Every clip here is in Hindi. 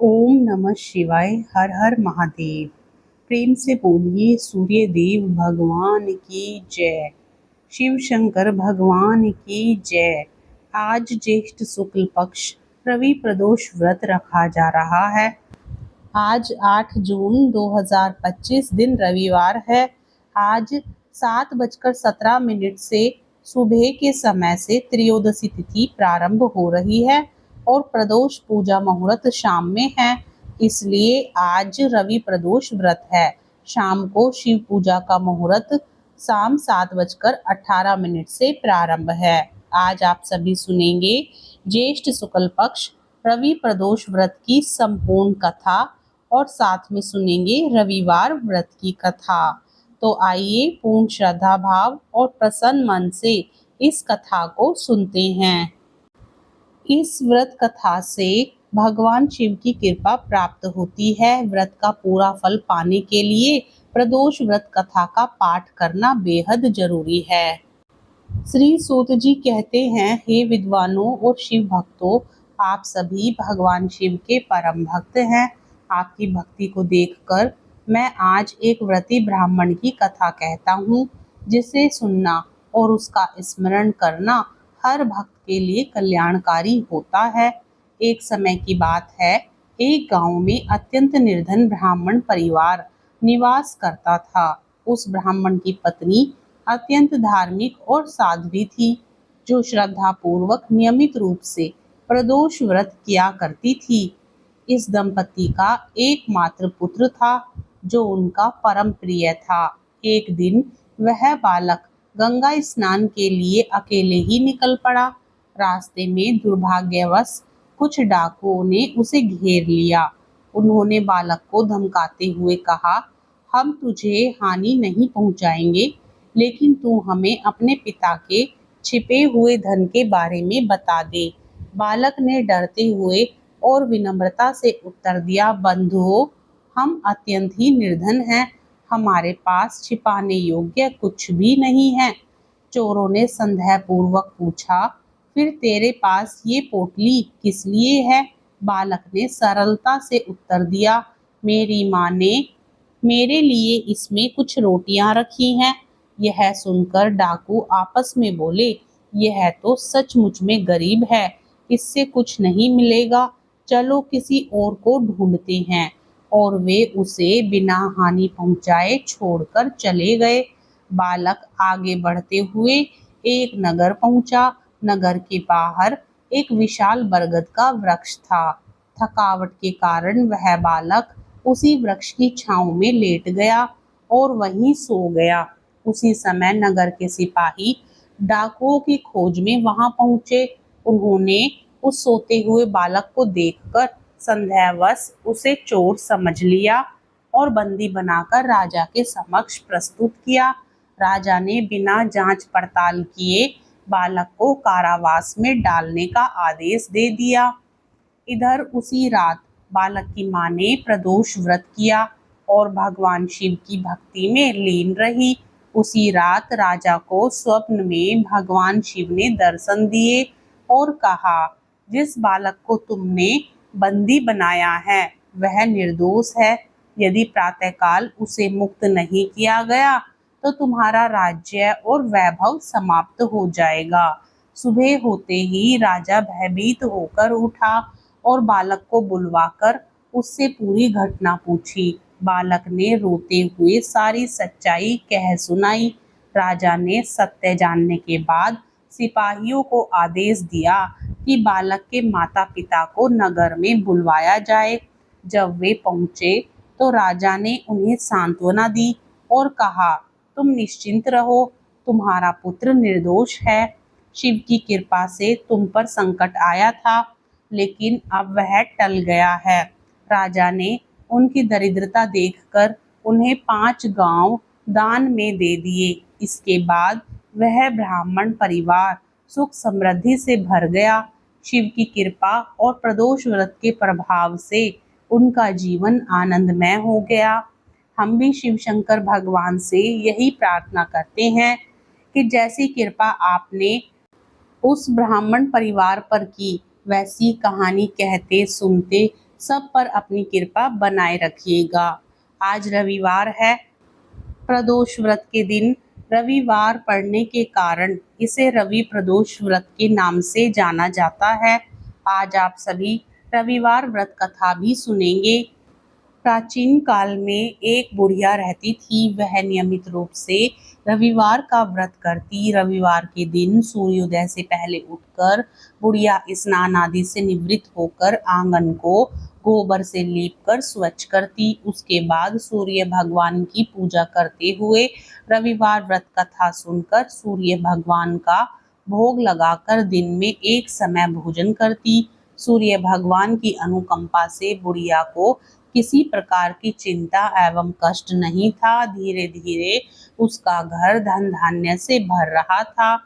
ओम नमः शिवाय। हर हर महादेव। प्रेम से बोलिए सूर्य देव भगवान की जय। शिव शंकर भगवान की जय। आज ज्येष्ठ शुक्ल पक्ष रवि प्रदोष व्रत रखा जा रहा है। आज 8 जून 2025 दिन रविवार है। आज 7:17 से सुबह के समय से त्रयोदशी तिथि प्रारंभ हो रही है और प्रदोष पूजा मुहूर्त शाम में है। इसलिए आज रवि प्रदोष व्रत है। शाम को शिव पूजा का मुहूर्त शाम 7:18 से प्रारंभ है। आज आप सभी सुनेंगे ज्येष्ठ शुक्ल पक्ष रवि प्रदोष व्रत की संपूर्ण कथा और साथ में सुनेंगे रविवार व्रत की कथा। तो आइए पूर्ण श्रद्धा भाव और प्रसन्न मन से इस कथा को सुनते हैं। इस व्रत कथा से भगवान शिव की कृपा प्राप्त होती है। व्रत का पूरा फल पाने के लिए प्रदोष व्रत कथा का पाठ करना बेहद जरूरी है। श्री सूत जी कहते हैं, हे विद्वानों और शिव भक्तों, आप सभी भगवान शिव के परम भक्त हैं। आपकी भक्ति को देखकर मैं आज एक व्रती ब्राह्मण की कथा कहता हूँ, जिसे सुनना और उसका स्मरण करना हर भक्त के लिए कल्याणकारी होता है। एक समय की बात है, एक गांव में अत्यंत निर्धन ब्राह्मण परिवार निवास करता था। उस ब्राह्मण की पत्नी अत्यंत धार्मिक और साध्वी थी, जो श्रद्धा पूर्वक नियमित रूप से प्रदोष व्रत किया करती थी। इस दंपति का एकमात्र पुत्र था, जो उनका परम प्रिय था। एक दिन वह बालक गंगा स्नान के लिए अकेले ही निकल पड़ा। रास्ते में दुर्भाग्यवश कुछ डाकुओं ने उसे घेर लिया। उन्होंने बालक को धमकाते हुए कहा, हम तुझे हानि नहीं पहुंचाएंगे, लेकिन तू हमें अपने पिता के छिपे हुए धन के बारे में बता दे। बालक ने डरते हुए और विनम्रता से उत्तर दिया, बंधुओं, हम अत्यंत ही निर्धन हैं, हमारे पास छिपाने योग्य कुछ भी नहीं है। चोरों ने संदेह पूर्वक पूछा, फिर तेरे पास ये पोटली किस लिए है? बालक ने सरलता से उत्तर दिया, मेरी माँ ने मेरे लिए इसमें कुछ रोटियां रखी हैं। यह सुनकर डाकू आपस में बोले, यह तो सचमुच में गरीब है, इससे कुछ नहीं मिलेगा, चलो किसी और को ढूंढते हैं। और वे उसे बिना हानि पहुंचाए छोड़कर चले गए। बालक आगे बढ़ते हुए एक नगर पहुंचा। नगर के बाहर एक विशाल बरगद का वृक्ष था। थकावट के कारण वह बालक उसी वृक्ष की छांव में लेट गया और वहीं सो गया। उसी समय नगर के सिपाही डाकुओं की खोज में वहां पहुंचे। उन्होंने उस सोते हुए बालक को देखकर संदेहवश उसे चोर समझ लिया और बंदी बनाकर राजा के समक्ष प्रस्तुत किया। राजा ने बिना जांच पड़ताल किए बालक को कारावास में डालने का आदेश दे दिया। इधर उसी रात बालक की मां ने प्रदोष व्रत किया और भगवान शिव की भक्ति में लीन रही। उसी रात राजा को स्वप्न में भगवान शिव ने दर्शन दिए और कहा, जिस बालक को तुमने बंदी बनाया है वह निर्दोष है। यदि प्रातःकाल उसे मुक्त नहीं किया गया तो तुम्हारा राज्य और वैभव समाप्त हो जाएगा। सुबह होते ही राजा भयभीत होकर उठा और बालक को बुलवाकर उससे पूरी घटना पूछी। बालक ने रोते हुए सारी सच्चाई कह सुनाई। राजा ने सत्य जानने के बाद सिपाहियों को आदेश दिया कि बालक के माता पिता को नगर में बुलवाया जाए। जब वे पहुंचे तो राजा ने उन्हें सांत्वना दी और कहा, तुम निश्चिंत रहो, तुम्हारा पुत्र निर्दोष है। शिव की कृपा से तुम पर संकट आया था, लेकिन अब वह टल गया है। राजा ने उनकी दरिद्रता देखकर उन्हें 5 गांव दान में दे दिए। इसके बाद वह ब्राह्मण परिवार सुख समृद्धि से भर गया। शिव की कृपा और प्रदोष व्रत के प्रभाव से उनका जीवन आनंदमय हो गया। हम भी शिव शंकर भगवान से यही प्रार्थना करते हैं कि जैसी कृपा आपने उस ब्राह्मण परिवार पर की, वैसी कहानी कहते सुनते सब पर अपनी कृपा बनाए रखिएगा। आज रविवार है। प्रदोष व्रत के दिन रविवार पड़ने के कारण इसे रवि प्रदोष व्रत के नाम से जाना जाता है। आज आप सभी रविवार व्रत कथा भी सुनेंगे। प्राचीन काल में एक बुढ़िया रहती थी। वह नियमित रूप से रविवार का व्रत करती। रविवार के दिन सूर्योदय से पहले उठकर बुढ़िया स्नान आदि से निवृत्त होकर आंगन को गोबर से लीपकर स्वच्छ करती। उसके बाद सूर्य भगवान की पूजा करते हुए रविवार व्रत कथा सुनकर सूर्य भगवान का भोग लगाकर दिन में एक समय भोजन करती। सूर्य भगवान की अनुकंपा से बुढ़िया को किसी प्रकार की चिंता एवं कष्ट नहीं था। धीरे धीरे उसका घर धन धान्य से भर रहा था।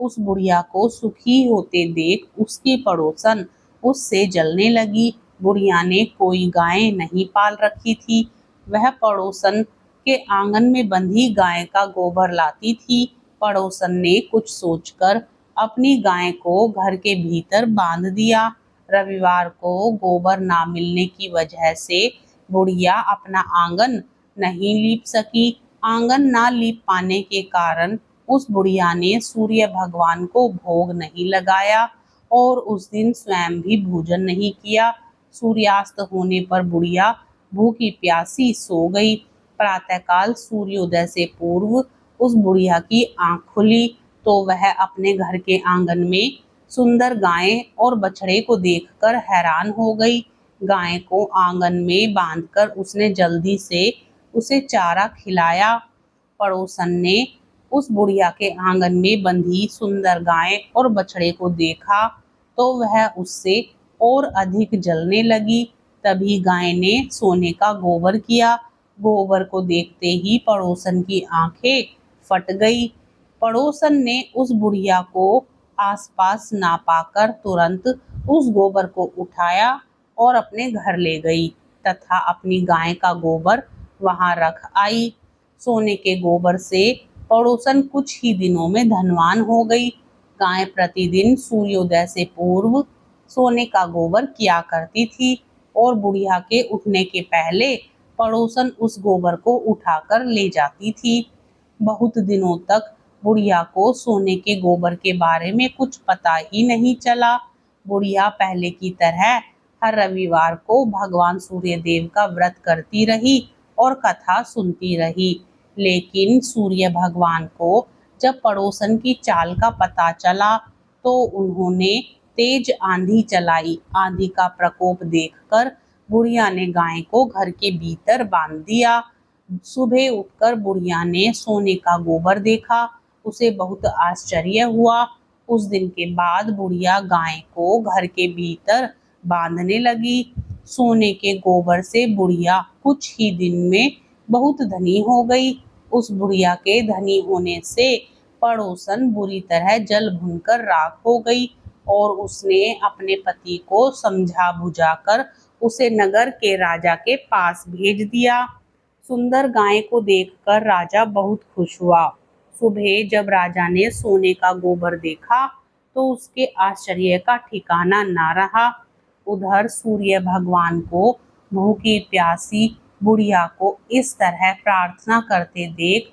उस बुढ़िया को सुखी होते देख उसकी पड़ोसन उससे जलने लगी। बुढ़िया ने कोई गाय नहीं पाल रखी थी। वह पड़ोसन के आंगन में बंधी गाय का गोबर लाती थी। पड़ोसन ने कुछ सोचकर अपनी गाय को घर के भीतर बांध दिया। रविवार को गोबर ना मिलने की वजह से बुढ़िया अपना आंगन नहीं लीप सकी। आंगन ना लीप पाने के कारण उस बुढ़िया ने सूर्य भगवान को भोग नहीं लगाया और उस दिन स्वयं भी भोजन नहीं किया। सूर्यास्त होने पर बुढ़िया भूखी प्यासी सो गई। प्रातःकाल सूर्योदय से पूर्व उस बुढ़िया की आंख खुली तो वह अपने घर के आंगन में सुंदर गाय और बछड़े को देखकर हैरान हो गई। गाय को आंगन में बांधकर उसने जल्दी से उसे चारा खिलाया। पड़ोसन ने उस बुढ़िया के आंगन में बंधी सुंदर गाय और बछड़े को देखा तो वह उससे और अधिक जलने लगी। तभी गाय ने सोने का गोबर किया। गोबर को देखते ही पड़ोसन की आंखें फट गई। पड़ोसन ने उस बुढ़िया को आसपास ना पाकर तुरंत उस गोबर को उठाया और अपने घर ले गई तथा अपनी गाय का गोबर वहां रख आई। सोने के गोबर से पड़ोसन कुछ ही दिनों में धनवान हो गई। गाय प्रतिदिन सूर्योदय से पूर्व सोने का गोबर किया करती थी और बुढ़िया के उठने के पहले पड़ोसन उस गोबर को उठाकर ले जाती थी। बहुत दिनों तक बुढ़िया को सोने के गोबर के बारे में कुछ पता ही नहीं चला। बुढ़िया पहले की तरह हर रविवार को भगवान सूर्य देव का व्रत करती रही और कथा सुनती रही। लेकिन सूर्य भगवान को जब पड़ोसन की चाल का पता चला तो उन्होंने तेज आंधी चलाई। आंधी का प्रकोप देखकर बुढ़िया ने गाय को घर के भीतर बांध दिया। सुबह उठकर बुढ़िया ने सोने का गोबर देखा। उसे बहुत आश्चर्य हुआ। उस दिन के बाद बुढ़िया गाय को घर के भीतर बांधने लगी। सोने के गोबर से बुढ़िया कुछ ही दिन में बहुत धनी हो गई। उस बुढ़िया के धनी होने से पड़ोसन बुरी तरह जल भुनकर राख हो गई और उसने अपने पति को समझा बुझाकर उसे नगर के राजा के पास भेज दिया। सुंदर गाय को देखकर राजा बहुत खुश हुआ। सुबह जब राजा ने सोने का गोबर देखा तो उसके आश्चर्य का ठिकाना ना रहा। उधर सूर्य भगवान को भूखी प्यासी बुढ़िया को इस तरह प्रार्थना करते देख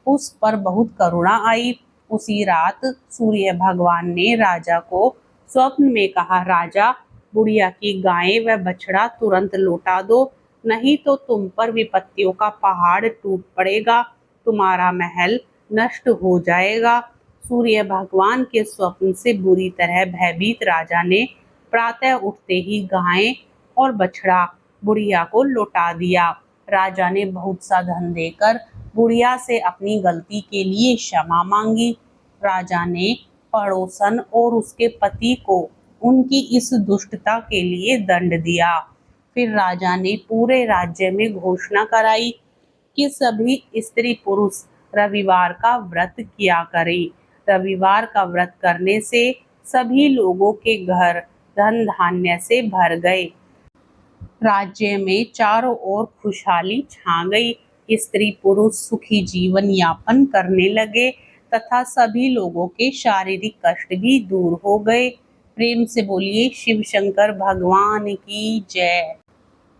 उस पर बहुत करुणा आई। उसी रात सूर्य भगवान ने राजा को स्वप्न में कहा, राजा, बुढ़िया की गाय व बछड़ा तुरंत लौटा दो, नहीं तो तुम पर विपत्तियों का पहाड़ टूट पड़ेगा, तुम्हारा महल नष्ट हो जाएगा। सूर्य भगवान के स्वप्न से बुरी तरह भयभीत राजा ने प्रातः उठते ही गाय और बछड़ा बुढ़िया को लौटा दिया। राजा ने बहुत सा धन देकर बुढ़िया से अपनी गलती के लिए क्षमा मांगी। राजा ने पड़ोसन और उसके पति को उनकी इस दुष्टता के लिए दंड दिया। फिर राजा ने पूरे राज्य में घोषणा कराई कि सभी स्त्री पुरुष रविवार का व्रत किया करें। रविवार का व्रत करने से सभी लोगों के घर धन धान्य से भर गए। राज्य में चारों ओर खुशहाली छा गई। स्त्री पुरुष सुखी जीवन यापन करने लगे तथा सभी लोगों के शारीरिक कष्ट भी दूर हो गए। प्रेम से बोलिए शिव शंकर भगवान की जय।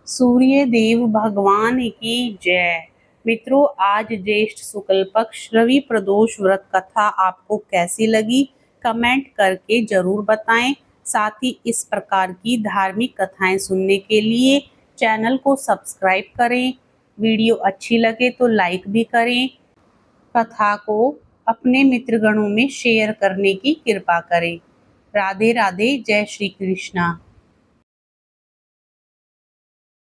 सूर्य देव भगवान की जय। मित्रों, आज ज्येष्ठ शुक्ल पक्ष रवि प्रदोष व्रत कथा आपको कैसी लगी, कमेंट करके जरूर बताएं। साथ ही इस प्रकार की धार्मिक कथाएं सुनने के लिए चैनल को सब्सक्राइब करें। वीडियो अच्छी लगे तो लाइक भी करें। कथा को अपने मित्रगणों में शेयर करने की कृपा करें। राधे राधे, जय श्री कृष्णा।